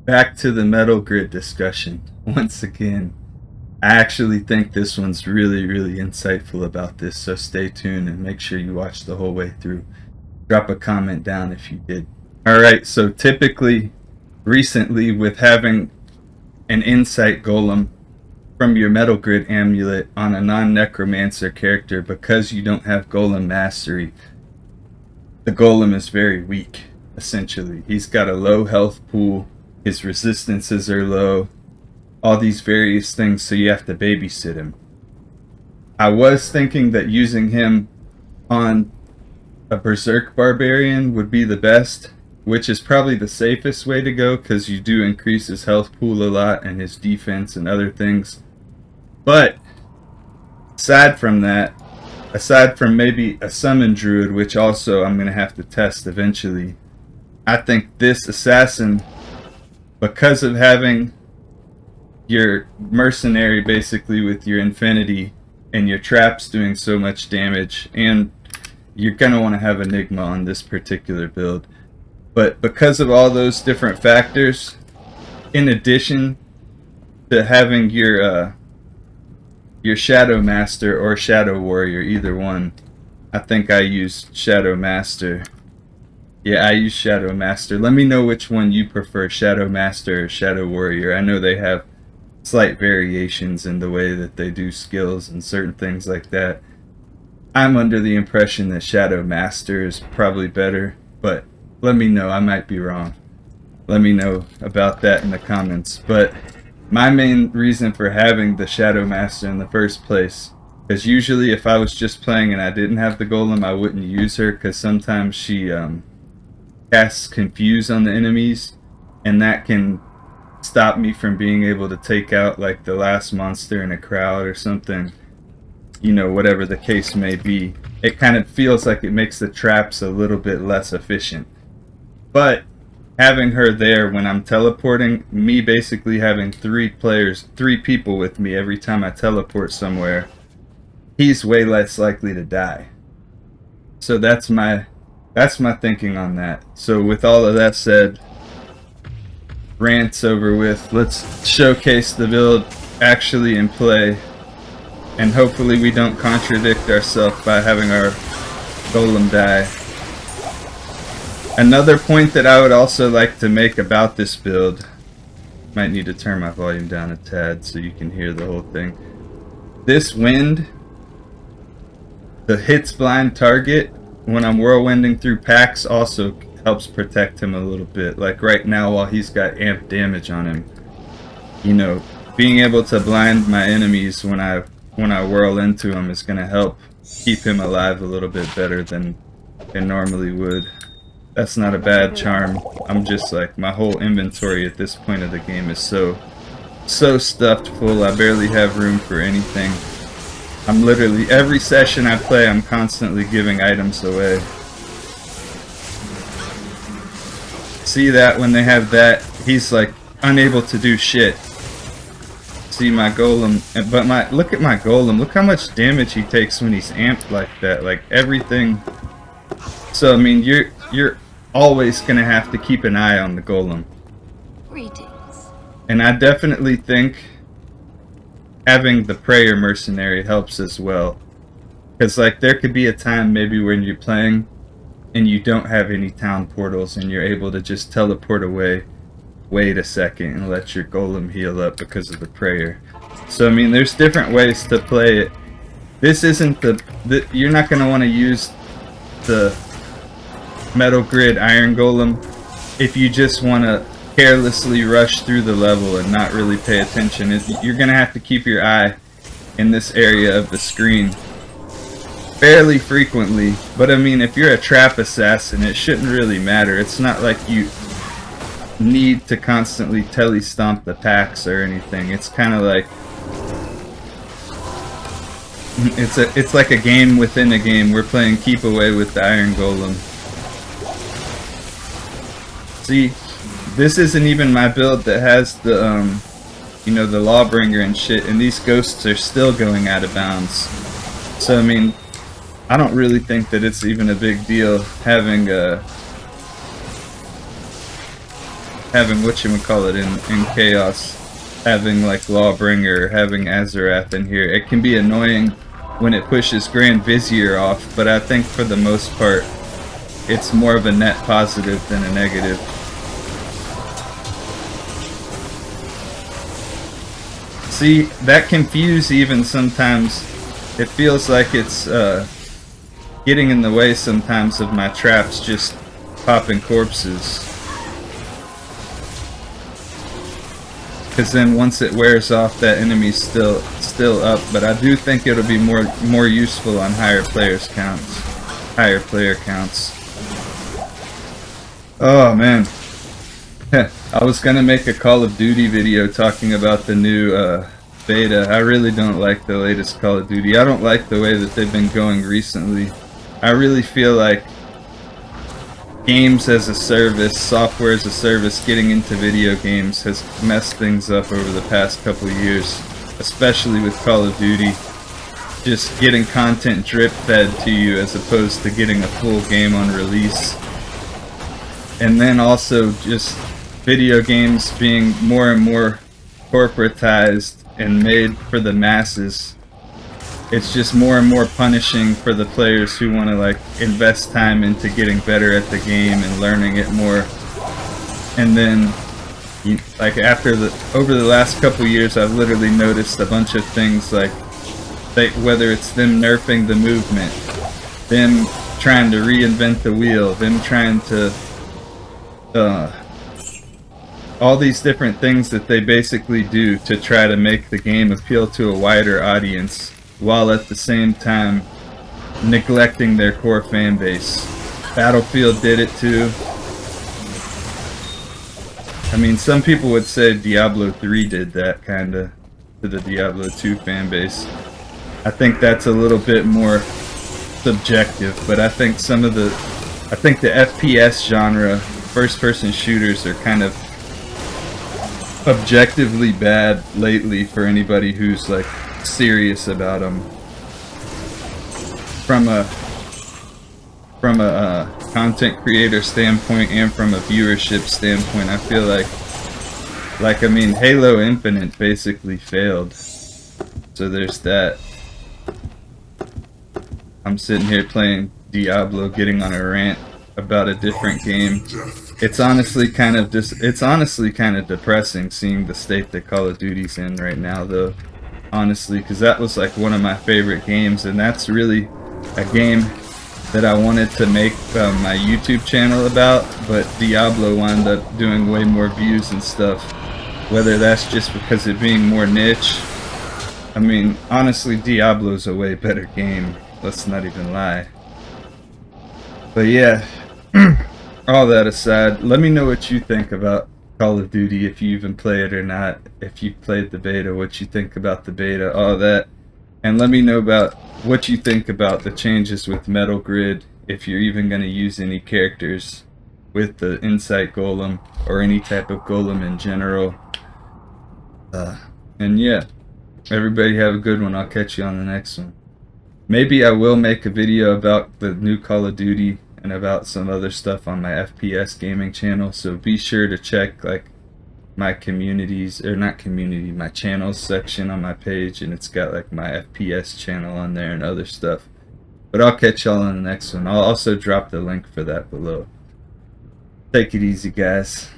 Back to the Metalgrid discussion. Once again, I actually think this one's really insightful about this, so stay tuned and make sure you watch the whole way through. Drop a comment down if you did. Alright, so typically, recently, with having an Insight Golem from your Metalgrid amulet on a non-necromancer character, because you don't have Golem mastery, the Golem is very weak, essentially. He's got a low health pool, his resistances are low, all these various things, so you have to babysit him. I was thinking that using him on a Berserk Barbarian would be the best, which is probably the safest way to go, because you do increase his health pool a lot and his defense and other things. But aside from that, aside from maybe a Summon Druid, which also I'm going to have to test eventually, I think this Assassin, because of having your Mercenary basically with your Infinity and your traps doing so much damage, and you're going to want to have Enigma on this particular build. But because of all those different factors, in addition to having your Shadow Master or Shadow Warrior, either one, I think I use Shadow Master. Yeah, I use Shadow Master. Let me know which one you prefer, Shadow Master or Shadow Warrior. I know they have slight variations in the way that they do skills and certain things like that. I'm under the impression that Shadow Master is probably better, but let me know, I might be wrong. Let me know about that in the comments. But my main reason for having the Shadow Master in the first place is usually if I was just playing and I didn't have the Golem, I wouldn't use her, because sometimes she casts Confuse on the enemies, and that can stop me from being able to take out like the last monster in a crowd or something. You know, whatever the case may be. It kind of feels like it makes the traps a little bit less efficient. But having her there when I'm teleporting, me basically having three people with me every time I teleport somewhere, he's way less likely to die. So that's my thinking on that. So with all of that said, rants over with, let's showcase the build actually in play, and hopefully we don't contradict ourselves by having our Golem die. Another point that I would also like to make about this build, might need to turn my volume down a tad so you can hear the whole thing. This wind, the hits blind target when I'm whirlwinding through packs, also helps protect him a little bit. Like right now, while he's got amp damage on him, you know, being able to blind my enemies when I whirl into him is going to help keep him alive a little bit better than it normally would. That's not a bad charm. I'm just like, my whole inventory at this point of the game is so stuffed full, I barely have room for anything. I'm literally, every session I play, I'm constantly giving items away. See that when they have that, he's like unable to do shit. See my Golem, but look at my Golem, look how much damage he takes when he's amped like that, like everything. So I mean, you're always gonna have to keep an eye on the Golem. Greetings. And I definitely think having the Prayer Mercenary helps as well. Because like there could be a time maybe when you're playing and you don't have any town portals and you're able to just teleport away, wait a second, and let your Golem heal up because of the prayer. So I mean, there's different ways to play it. This isn't you're not going to want to use the Metalgrid Iron Golem if you just want to carelessly rush through the level and not really pay attention. You're going to have to keep your eye in this area of the screen fairly frequently. But I mean, if you're a trap assassin, it shouldn't really matter. It's not like you need to constantly tele-stomp the packs or anything. It's kind of like it's like a game within a game. We're playing keep away with the Iron Golem. See, this isn't even my build that has the you know, the Lawbringer and shit, and these ghosts are still going out of bounds. So I mean, I don't really think that it's even a big deal having having whatchamacallit in Chaos, having like Lawbringer, having Azarath in here. It can be annoying when it pushes Grand Vizier off, but I think for the most part it's more of a net positive than a negative. See, that confuse even sometimes, it feels like it's getting in the way sometimes of my traps just popping corpses. Because then once it wears off, that enemy's still up, but I do think it'll be more useful on higher player counts. Oh man. I was gonna make a Call of Duty video talking about the new beta. I really don't like the latest Call of Duty. I don't like the way that they've been going recently. I really feel like games as a service, software as a service, getting into video games has messed things up over the past couple of years, especially with Call of Duty. Just getting content drip fed to you as opposed to getting a full game on release. And then also just video games being more and more corporatized and made for the masses. It's just more and more punishing for the players who want to like invest time into getting better at the game and learning it more. And then like over the last couple years, I've literally noticed a bunch of things like whether it's them nerfing the movement, them trying to reinvent the wheel, them trying to all these different things that they basically do to try to make the game appeal to a wider audience, while at the same time neglecting their core fan base. Battlefield did it too. I mean, some people would say Diablo 3 did that kinda to the Diablo 2 fan base. I think that's a little bit more subjective, but I think the FPS genre, first person shooters, are kind of objectively bad lately for anybody who's like serious about them. From a content creator standpoint and from a viewership standpoint, I feel like I mean, Halo Infinite basically failed. So there's that. I'm sitting here playing Diablo, getting on a rant about a different game. It's honestly kind of depressing seeing the state that Call of Duty's in right now, though. Honestly, because that was like one of my favorite games, and that's really a game that I wanted to make my YouTube channel about, but Diablo wound up doing way more views and stuff. Whether that's just because it being more niche. I mean, honestly, Diablo's a way better game. Let's not even lie. But yeah, all that aside, let me know what you think about Call of Duty, if you even play it or not. If you played the beta, what you think about the beta, all that. And let me know about what you think about the changes with Metalgrid, if you're even going to use any characters with the Insight Golem, or any type of Golem in general. And yeah, everybody have a good one. I'll catch you on the next one. Maybe I will make a video about the new Call of Duty and about some other stuff on my FPS gaming channel, so be sure to check like my communities, or not community, my channels section on my page, and it's got like my FPS channel on there and other stuff. But I'll catch y'all on the next one. I'll also drop the link for that below. Take it easy, guys.